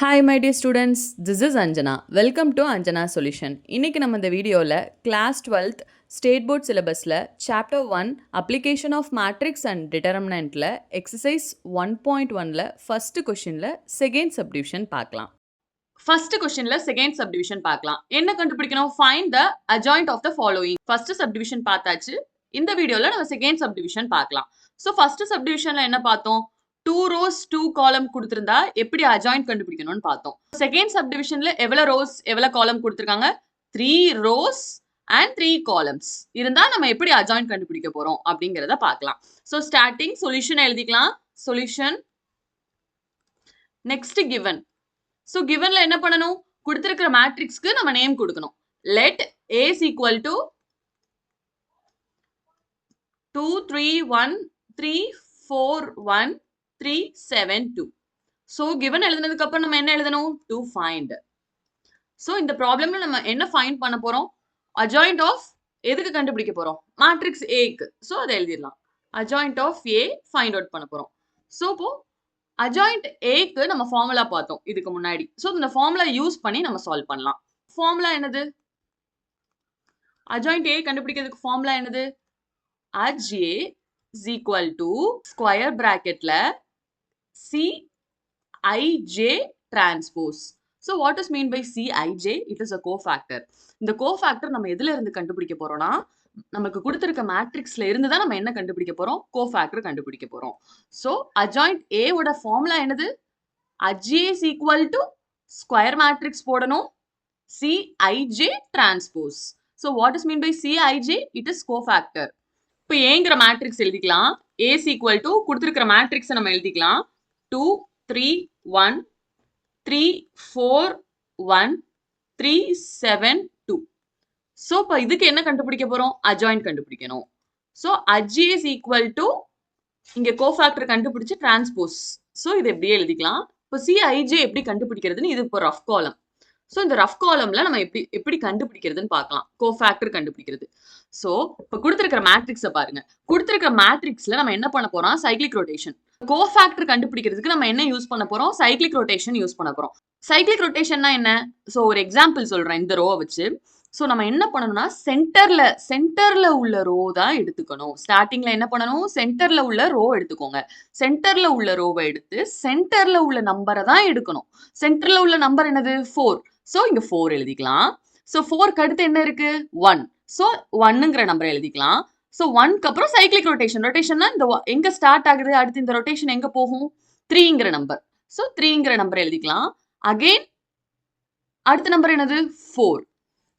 Hi my dear students, this is Anjana. Welcome to Anjana Solution. இன்னைக்கு நம்ம இந்த வீடியோவில் கிளாஸ் 12th ஸ்டேட் போர்ட் சிலபஸில் chapter 1 application of matrix and டிட்டர்மினன்ட்டில் exercise 1.1ல் ஃபஸ்ட்டு கொஷினில் செகண்ட் சப்டிவிஷன் பார்க்கலாம். ஃபர்ஸ்ட் கொஸ்டின்ல செகண்ட் சப்டிவிஷன் பார்க்கலாம். என்ன கண்டுபிடிக்கணும்? Find the adjoint of the following. First subdivision பார்த்தாச்சு. இந்த வீடியோல நம்ம செகண்ட் சப்டிவிஷன் பார்க்கலாம். ஸோ ஃபர்ஸ்ட் சப்டிவிஷன்ல என்ன பார்த்தோம்? 2 rows 2 column கொடுத்திருந்தா எப்படி அட்ஜாயிண்ட் கண்டுபிடிக்கணும்னு பார்த்தோம். செகண்ட் சப்டிவிஷன்ல எவ்வளவு rows எவ்வளவு column கொடுத்திருக்காங்க? 3 rows and 3 columns இருந்தா நம்ம எப்படி அட்ஜாயிண்ட் கண்டுபிடிக்க போறோம் அப்படிங்கறத பார்க்கலாம். ஸோ ஸ்டார்டிங் சொல்யூஷன் எழுதிக்கலாம். Solution next given. ஸோ givenல என்ன பண்ணணும்? கொடுத்திருக்கிற மேட்ரிக்ஸ்க்கு நம்ம நேம் கொடுக்கணும். let A is equal to 2 3 1 3 4 1 3 7 2. So given எழுதுனதுக்கு அப்புறம் நம்ம என்ன எழுதணும்? to find. ஸோ இந்த ப்ராப்ளம்ல நம்ம என்ன ஃபைண்ட் பண்ண போறோம்? அட்ஜாயிண்ட் ஆஃப் எதுக்கு கண்டுபிடிக்க போறோம்? மேட்ரிக்ஸ் ஏக்கு. ஸோ அதை எழுதிடலாம். Adjoint of A find out பண்ண போறோம். ஸோ இப்போ அட்ஜாயிண்ட் ஏக்கு நம்ம ஃபார்முலா பார்த்தோம் இதுக்கு முன்னாடி. ஸோ இந்த ஃபார்முலா யூஸ் பண்ணி நம்ம சால்வ் பண்ணலாம். ஃபார்முலா என்னது? அட்ஜாயிண்ட் ஏ கண்டுபிடிக்கிறதுக்கு ஃபார்முலா என்னது? aj is equal to square பிராக்கெட்ல Cij transpose. So what is mean by Cij? It is a cofactor. இந்த cofactor நம்ம எதுல இருந்து கண்டுபிடிக்க போறோம்னா, நமக்கு கொடுத்திருக்க மேட்ரிக்ஸ்ல இருந்து தான் நம்ம என்ன கண்டுபிடிக்க போறோம்? cofactor கண்டுபிடிக்க போறோம். So adjoint A ஓட ஃபார்முலா என்னது? aj is equal to square matrix போடணும் Cij transpose. So what is mean by Cij? It is cofactor. இப்போ ஏங்கிற மேட்ரிக்ஸ் எழுதிக்கலாம். A is equal to கொடுத்திருக்கிற மேட்ரிக்ஸ் நம்ம எழுதிக்கலாம். 2 3 1 3 4 1 3 7 2. ஸோ இப்போ இதுக்கு என்ன கண்டுபிடிக்க போறோம்? அட்ஜாயிண்ட் கண்டுபிடிக்கணும். So aj is equal to இங்க கோஃபேக்டர் கண்டுபிடிச்சு டிரான்ஸ்போஸ். ஸோ இது எப்படியே எழுதிக்கலாம். இப்போ Cij எப்படி கண்டுபிடிக்கிறதுன்னு இது இப்போ ரஃப் காலம். ஸோ இந்த ரஃப் காலம்ல நம்ம எப்படி கண்டுபிடிக்கிறதுன்னு பார்க்கலாம். கோஃபேக்டர் கண்டுபிடிக்கிறது. ஸோ இப்போ கொடுத்திருக்கிற மேட்ரிக்ஸை பாருங்க. கொடுத்திருக்கிற மேட்ரிக்ஸ்ல நம்ம என்ன பண்ண போறோம்? Cyclic rotation. கோஃபேக்டர் கண்டுபிடிக்கிறதுக்கு நம்ம என்ன யூஸ் பண்ண போறோம்? சைக்ளிக் ரொட்டேஷன் யூஸ் பண்ண போறோம். சைக்ளிக் ரொட்டேஷன்னா என்ன? ஸோ ஒரு எக்ஸாம்பிள் சொல்றேன் இந்த ரோவை வச்சு. ஸோ நம்ம என்ன பண்ணணும்னா சென்டர்ல உள்ள ரோ தான் எடுத்துக்கணும். ஸ்டார்டிங்ல என்ன பண்ணணும்? சென்டர்ல உள்ள ரோ எடுத்துக்கோங்க. சென்டர்ல உள்ள ரோவை எடுத்து சென்டர்ல உள்ள நம்பரை தான் எடுக்கணும். சென்டர்ல உள்ள நம்பர் என்னது? 4. ஸோ இங்க 4 எழுதிக்கலாம். ஸோ 4க்கு அடுத்து என்ன இருக்கு? 1. ஸோ 1ங்கிற நம்பரை எழுதிக்கலாம். ஸோ 1க்கு அப்புறம் சைக்ளிக் ரொட்டேஷன். ரொட்டேஷன்னா இந்த எங்க ஸ்டார்ட் ஆகுது? அடுத்து இந்த ரொட்டேஷன் எங்க போகும்? 3ங்கிற நம்பர். ஸோ 3ங்கிற நம்பரை எழுதிக்கலாம். அகெயின் அடுத்த நம்பர் என்னது? 4.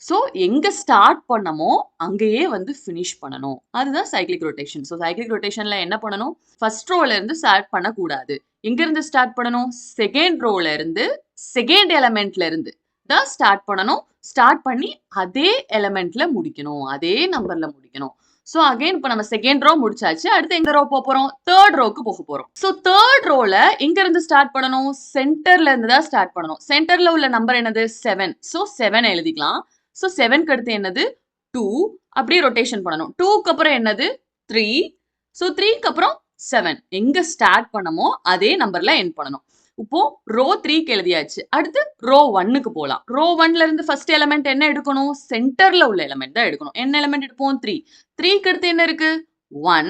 ஸோ எங்க ஸ்டார்ட் பண்ணமோ அங்கேயே வந்து ஃபினிஷ் பண்ணணும். அதுதான் சைக்ளிக் ரொட்டேஷன். ஸோ சைக்ளிக் ரொட்டேஷன்ல என்ன பண்ணணும்? ஃபர்ஸ்ட் ரோல இருந்து ஸ்டார்ட் பண்ணக்கூடாது. எங்க இருந்து ஸ்டார்ட் பண்ணணும்? செகண்ட் ரோல இருந்து செகண்ட் எலமெண்ட்ல இருந்து தான் ஸ்டார்ட் பண்ணணும். ஸ்டார்ட் பண்ணி அதே எலமெண்ட்ல முடிக்கணும். அதே நம்பர்ல முடிக்கணும். ஸோ அகைன் இப்போ நம்ம செகண்ட் ரோ முடிச்சாச்சு. அடுத்து எங்க ரோ போக போறோம்? தேர்ட் ரோக்கு போக போறோம். ஸோ தேர்ட் ரோல எங்க இருந்து ஸ்டார்ட் பண்ணணும்? சென்டர்ல இருந்து தான் ஸ்டார்ட் பண்ணணும். சென்டர்ல உள்ள நம்பர் என்னது? 7. ஸோ 7 எழுதிக்கலாம். ஸோ 7க்கு அடுத்து என்னது? 2. அப்படியே ரொட்டேஷன் பண்ணணும். 2க்கு அப்புறம் என்னது? 3. ஸோ 3க்கு அப்புறம் 7. எங்க ஸ்டார்ட் பண்ணமோ அதே நம்பர்ல எண்ட் பண்ணணும். இப்போ ரோ 3க்கு எழுதியாச்சு. அடுத்து ரோ 1க்கு போகலாம். ரோ 1ல இருந்து ஃபர்ஸ்ட் எலிமெண்ட் என்ன எடுக்கணும்? சென்டர்ல உள்ள எலிமெண்ட் தான் எடுக்கணும். என்ன எலிமெண்ட் எடுப்போம்? 3. 3க்கு அடுத்து என்ன இருக்கு? 1.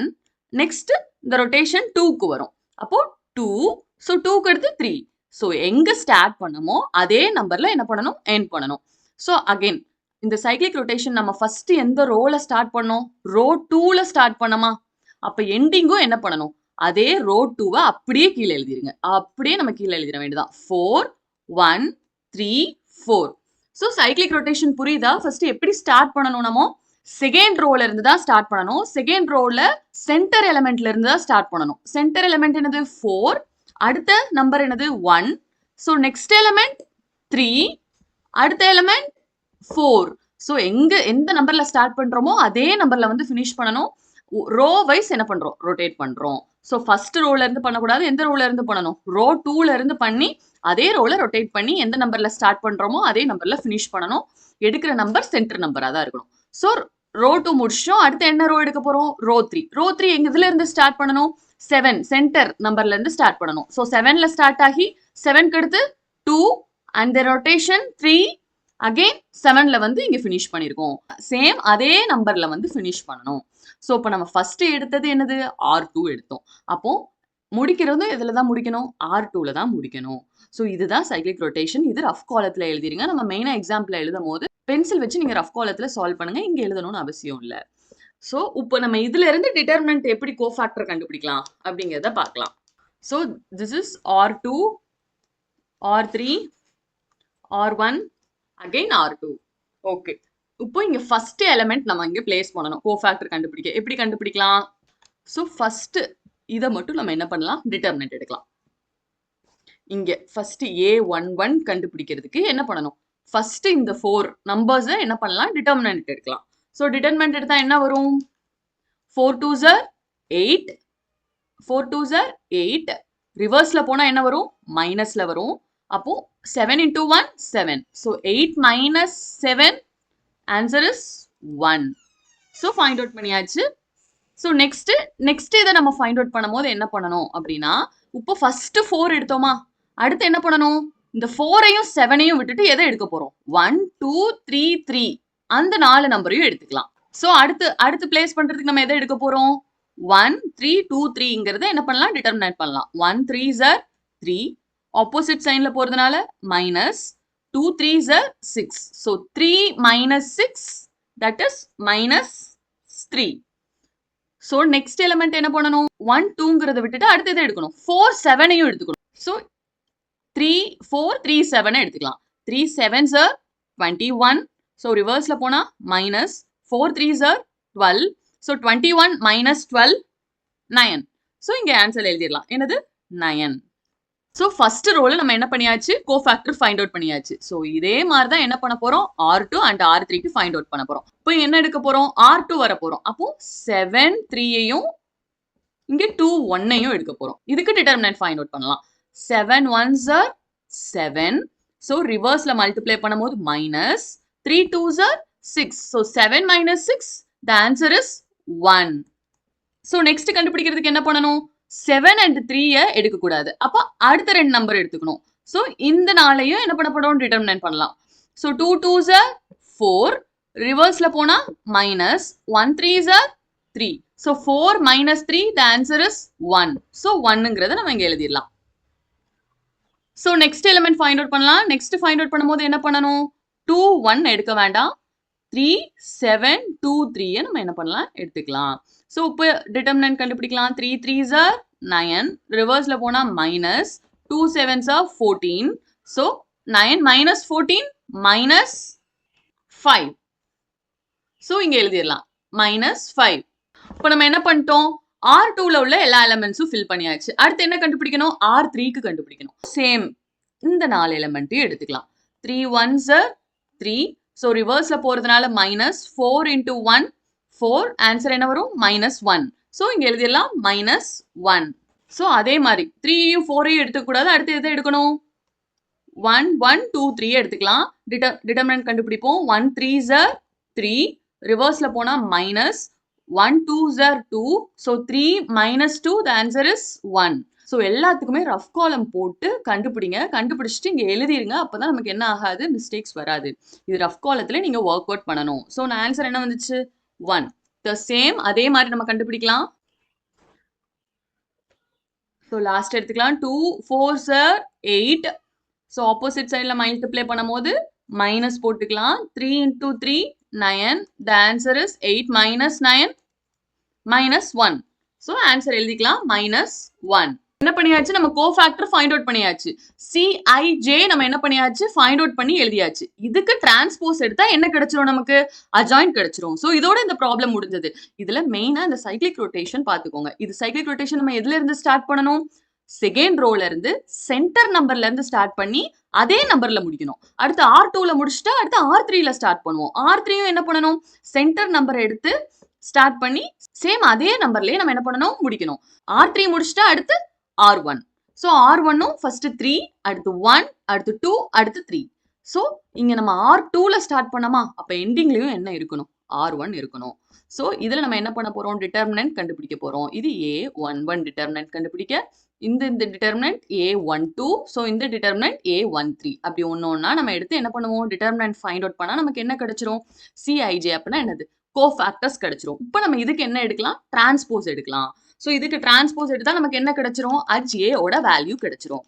நெக்ஸ்ட் இந்த ரொட்டேஷன் 2க்கு வரும். அப்போ 2. ஸோ 2க்கு அடுத்து 3. ஸோ எங்க ஸ்டார்ட் பண்ணமோ அதே நம்பர்ல என்ன பண்ணணும்? எண்ட் பண்ணணும். ஸோ அகைன் இந்த சைக்ளிக் ரொட்டேஷன் நம்ம ஃபர்ஸ்ட் எந்த ரோல ஸ்டார்ட் பண்ணோம்? ரோ 2ல ஸ்டார்ட் பண்ணமா? அப்ப எண்டிங்கும் என்ன பண்ணணும்? அதே ரோ 2வை அப்படியே கீழே எழுதிருங்க. அப்படியே நம்ம கீழே எழுதிட வேண்டியதான். 4 1 3 4. ஸோ சைக்ளிக் ரொட்டேஷன் புரியுதா? ஃபர்ஸ்ட் எப்படி ஸ்டார்ட் பண்ணணும்? நம்ம செகண்ட் ரோல இருந்து தான் ஸ்டார்ட் பண்ணணும். செகண்ட் ரோல சென்டர் எலிமெண்ட்ல இருந்து தான் ஸ்டார்ட் பண்ணணும். சென்டர் எலிமெண்ட் என்னது? 4. அடுத்த நம்பர் என்னது? 1. So next element 3. அடுத்த எலிமெண்ட் 4. ஸோ எந்த நம்பர்ல ஸ்டார்ட் பண்றோமோ அதே நம்பர்ல வந்து ஃபினிஷ் பண்ணணும். ரோ வைஸ் என்ன பண்றோம்? ரொட்டேட் பண்றோம். ஸோ ஃபர்ஸ்ட் ரோல இருந்து பண்ணக்கூடாது. எந்த ரோல இருந்து பண்ணணும்? ரோ 2ல இருந்து பண்ணி அதே ரோல ரொட்டேட் பண்ணி எந்த நம்பர்ல ஸ்டார்ட் பண்றோமோ அதே நம்பர்ல ஃபினிஷ் பண்ணணும். எடுக்கிற நம்பர் சென்டர் நம்பரா தான் இருக்கணும். ஸோ ரோ 2 முடிச்சோம். அடுத்து என்ன ரோ எடுக்க போறோம்? ரோ 3. ரோ 3 எங்க இதுல இருந்து ஸ்டார்ட் பண்ணணும்? 7 சென்டர் நம்பர்ல இருந்து ஸ்டார்ட் பண்ணணும். ஸோ 7ல ஸ்டார்ட் ஆகி 7க்கு அடுத்து 2 and the rotation 3 again 7ல வந்து இங்க finish பண்ணிருக்கோம். சேம் அதே நம்பர்ல வந்து finish பண்ணணும். சோ இப்போ நம்ம ஃபர்ஸ்ட் எடுத்தது என்னது R2 எடுத்தோம். அப்போ முடிக்கிறதும் எதுல தான் முடிக்கணும் R2ல தான் முடிக்கணும். சோ இதுதான் சைக்ளிக் ரொட்டேஷன். இது ரஃப் காலத்துல எழுதிருங்க. நம்ம மெயினா எக்ஸாம்பிள்ல எழுதும் போது பென்சில் வச்சு நீங்க ரஃப் காலத்துல சால்வ் பண்ணுங்க. இங்க எழுதணும்னு அவசியம் இல்ல. சோ இப்போ நம்ம இதுல இருந்து டிட்டர்மினன்ட் எப்படி கோஃபேக்டர் கண்டுபிடிக்கலாம் அப்படிங்கறத பார்க்கலாம். So this is R2, R3, R1, again R2. Okay. இப்போ இங்க ஃபர்ஸ்ட் எலிமெண்ட் நம்ம இங்க பிளேஸ் பண்ணணும் கோஃபேக்டர் கண்டுபிடிக்க. எப்படி கண்டுபிடிக்கலாம்? சோ ஃபர்ஸ்ட் இத மட்டும் நம்ம என்ன பண்ணலாம் டிட்டர்மினன்ட் எடுக்கலாம். இங்க ஃபர்ஸ்ட் A11 கண்டுபிடிக்கிறதுக்கு என்ன பண்ணணும்? ஃபர்ஸ்ட் இந்த 4 நம்பர்ஸ் என்ன பண்ணலாம் டிட்டர்மினன்ட் எடுக்கலாம். சோ டிட்டர்மினன்ட் எடுத்தா என்ன வரும்? 4 2s are 8, 4 2s are 8. ரிவர்ஸ்ல போனா என்ன வரும்? மைனஸ்ல வரும். அப்போ 7 into 1 7. So 8 minus 7 answer is 1. So find out பண்ணியாச்சு. So next இதை நம்ம find out பண்ணும்போது என்ன பண்ணணும் அப்படின்னா இப்போ ஃபர்ஸ்ட் 4 எடுத்தோமா அடுத்து என்ன பண்ணணும் இந்த 4ஐயும் 7ஐயும் விட்டுட்டு எதை எடுக்க போறோம் 1 2 3 3 அந்த 4 நம்பரையும் எடுத்துக்கலாம். சோ அடுத்து பிளேஸ் பண்றதுக்கு நம்ம எதை எடுக்க போறோம் 1 3 2 3ங்கறத என்ன பண்ணலாம் டிட்டர்மினேட் பண்ணலாம். 1 3s are 3 ஆப்போசிட் சைன்ல போறதுனால minus 2 3s are 6. So 3 minus 6 that is minus 3. So next element என்ன பண்ணணும் 1 2ங்கறத விட்டுட்டு அடுத்து எதை எடுக்கணும் 4 7ஐயும் எடுத்துக்கணும். So 3 4 3 7 எடுத்துக்கலாம். 3 7s are 21. So reverseல போனா minus 4 3s are 12. So 21 minus 12 9. So இங்க ஆன்சர் எழுதிடலாம். என்னது 9. So first ரோல நம்ம என்ன பண்ணியாச்சு கோஃபேக்டர் ஃபைண்ட் அவுட் பண்ணியாச்சு. So இதே மாதிரி தான் என்ன பண்ண போறோம் R2 and R3 க்கு ஃபைண்ட் அவுட் பண்ண போறோம். இப்போ என்ன எடுக்க போறோம் R2 வர போறோம். அப்போ 7 3ஐயும் இங்க 2 1ஐயும் எடுக்க போறோம். இதுக்கு டிட்டர்மினன்ட் ஃபைண்ட் அவுட் பண்ணலாம். 7 1s are 7. So ரிவர்ஸ்ல மல்டிப்ளை பண்ணும்போது minus 3 2s are 6. So 7 minus 6 the answer is 1. So next கண்டுபிடிக்கிறதுக்கு என்ன பண்ணணும் 7 and 3 எடுக்க கூடாது. அப்ப அடுத்த ரெண்டு நம்பர் எடுத்துக்கணும். சோ இந்த நாளையும் என்ன பண்ண போறோம் டிட்டர்மினன்ட் பண்ணலாம். சோ 2 2s are 4 ரிவர்ஸ்ல போனா minus 1 3s are 3. So 4 minus 3 the answer is 1. So 1ங்கறத நம்ம இங்க எழுதிடலாம். So next element find out பண்ணலாம். நெக்ஸ்ட் ஃபைண்ட் அவுட் பண்ணும்போது என்ன பண்ணணும் 2 1 எடுக்க வேண்டாம். 3 7 2 3 நம்ம என்ன பண்ணலாம் எடுத்துக்கலாம். சோ இப்போ டிட்டர்மினன்ட் கண்டுபிடிக்கலாம். 3 3s are 9 ரிவர்ஸ்ல போனா minus 2 7s are 14. So 9 minus 14 minus 5. So இங்க எழுதிடலாம் minus 5. இப்போ நம்ம என்ன பண்ணிட்டோம் R2ல உள்ள எல்லா எலிமெண்ட்ஸும் ஃபில் பண்ணியாச்சு. அடுத்து என்ன கண்டுபிடிக்கணும் R3க்கு கண்டுபிடிக்கணும். சேம் இந்த 4 எலிமெண்ட்டையும் எடுத்துக்கலாம். 3 1s are 3. So ரிவர்ஸ்ல போறதுனால minus 4 into 1 4 ஆன்சர் என்ன வரும் minus 1. So இங்க எழுதிடலாம் minus 1. So அதே மாதிரி 3யும் 4ஐயும் எடுத்துக்கூடாது. அடுத்து எதை எடுக்கணும் 1 1 2 3 எடுத்துக்கலாம். டிட்டர்மினன்ட் கண்டுபிடிப்போம். 1 3s are 3 ரிவர்ஸ்ல போனா minus 1 2s are 2. So 3 minus 2 the answer is 1. So எல்லாத்துக்குமே ரஃப் காலம் போட்டு கண்டுபிடிங்க. கண்டுபிடிச்சிட்டு இங்கே எழுதிருங்க. அப்போதான் நமக்கு என்ன ஆகாது மிஸ்டேக்ஸ் வராது. இது ரஃப் காலத்தில் நீங்கள் ஒர்க் அவுட் பண்ணணும். ஸோ நான் ஆன்சர் என்ன வந்துச்சு 1. த சேம் அதே மாதிரி நம்ம கண்டுபிடிக்கலாம். ஸோ லாஸ்ட் எடுத்துக்கலாம். 2 4s are 8. ஸோ ஆப்போசிட் சைடில் மல்டிப்ளை பண்ணும்போது மைனஸ் போட்டுக்கலாம். 3 into 3 9. The answer is 8 minus 9 minus 1. So answer எழுதிக்கலாம் -1. என்ன பண்ணியாச்சு நம்ம கோஃபேக்டர் ஃபைண்ட் அவுட் பண்ணியாச்சு. CIJ நம்ம என்ன பண்ணியாச்சு ஃபைண்ட் அவுட் பண்ணி எழுதியாச்சு. இதுக்கு டிரான்ஸ்போஸ் எடுத்தா என்ன கிடைச்சிரும் நமக்கு அட்ஜாயின்ட் கிடைச்சிரும். ஸோ இதோட இந்த ப்ராப்ளம் முடிஞ்சது. இதுல மெயினா இந்த சைக்ளிக் ரொட்டேஷன் பார்த்துக்கோங்க. இது சைக்ளிக் ரொட்டேஷன் நம்ம எதுல இருந்து ஸ்டார்ட் பண்ணணும் செகண்ட் ரோல இருந்து சென்டர் நம்பர்ல இருந்து ஸ்டார்ட் பண்ணி அதே நம்பர்ல முடிக்கணும். அடுத்து R2ல முடிச்சுட்டா அடுத்து R3ல ஸ்டார்ட் பண்ணுவோம். R3யும் என்ன பண்ணணும் சென்டர் நம்பர் எடுத்து ஸ்டார்ட் பண்ணி சேம் அதே நம்பர்லயே நம்ம என்ன பண்ணணும் முடிக்கணும். R3 முடிச்சுட்டா அடுத்து R1. ஸோ R1ம் ஃபர்ஸ்ட் 3 அடுத்து 1 அடுத்து 2 அடுத்து 3. ஸோ இங்க நம்ம R2ல ஸ்டார்ட் பண்ணோமா அப்ப எண்டிங்லயும் என்ன இருக்கணும் R1 இருக்கணும். ஸோ இதில் நம்ம என்ன பண்ண போகிறோம், டிட்டர்மினன்ட் கண்டுபிடிக்க போகிறோம். இது A11 டிட்டர்மினன்ட் கண்டுபிடிக்க இந்த டிட்டர்மினன்ட் A12, ஸோ இந்த டிட்டர்மினன்ட் A13 அப்படி ஒன்று நம்ம எடுத்து என்ன பண்ணுவோம், டிட்டர்மினன்ட் ஃபைண்ட் அவுட் பண்ணால் நமக்கு என்ன கிடைச்சிரும், Cij அப்படின்னா என்னது, கோஃபேக்டர்ஸ் கிடைச்சிரும். இப்போ நம்ம இதுக்கு என்ன எடுக்கலாம், டிரான்ஸ்போஸ் எடுக்கலாம். ஸோ இதுக்கு டிரான்ஸ்போஸ் எடுத்தால் நமக்கு என்ன கிடைச்சிரும், H ஓட வேல்யூ கிடைச்சிரும்.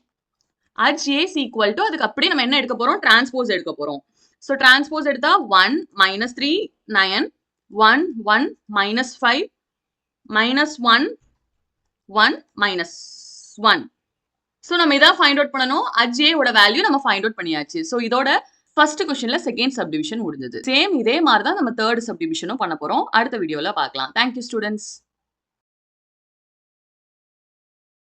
H is equal to அதுக்கு அப்படியே நம்ம என்ன எடுக்க போகிறோம், டிரான்ஸ்போஸ் எடுக்க போகிறோம். ஸோ டிரான்ஸ்போஸ் எடுத்தா 1 - 3 9 1 1 -5 -1 1 -1. ஸோ நம்ம இதான் ஃபைண்ட் அவுட் பண்ணணும். HA ஓட வேல்யூ நம்ம ஃபைண்ட் அவுட் பண்ணியாச்சு. ஸோ இதோட ஃபர்ஸ்ட் கொஸ்டின்ல செகண்ட் சப்டிவிஷன் முடிஞ்சது. சேம் இதே மாதிரி தான் நம்ம தேர்ட் சப்டிவிஷனும் பண்ண போறோம். அடுத்த வீடியோல பார்க்கலாம். Thank you students.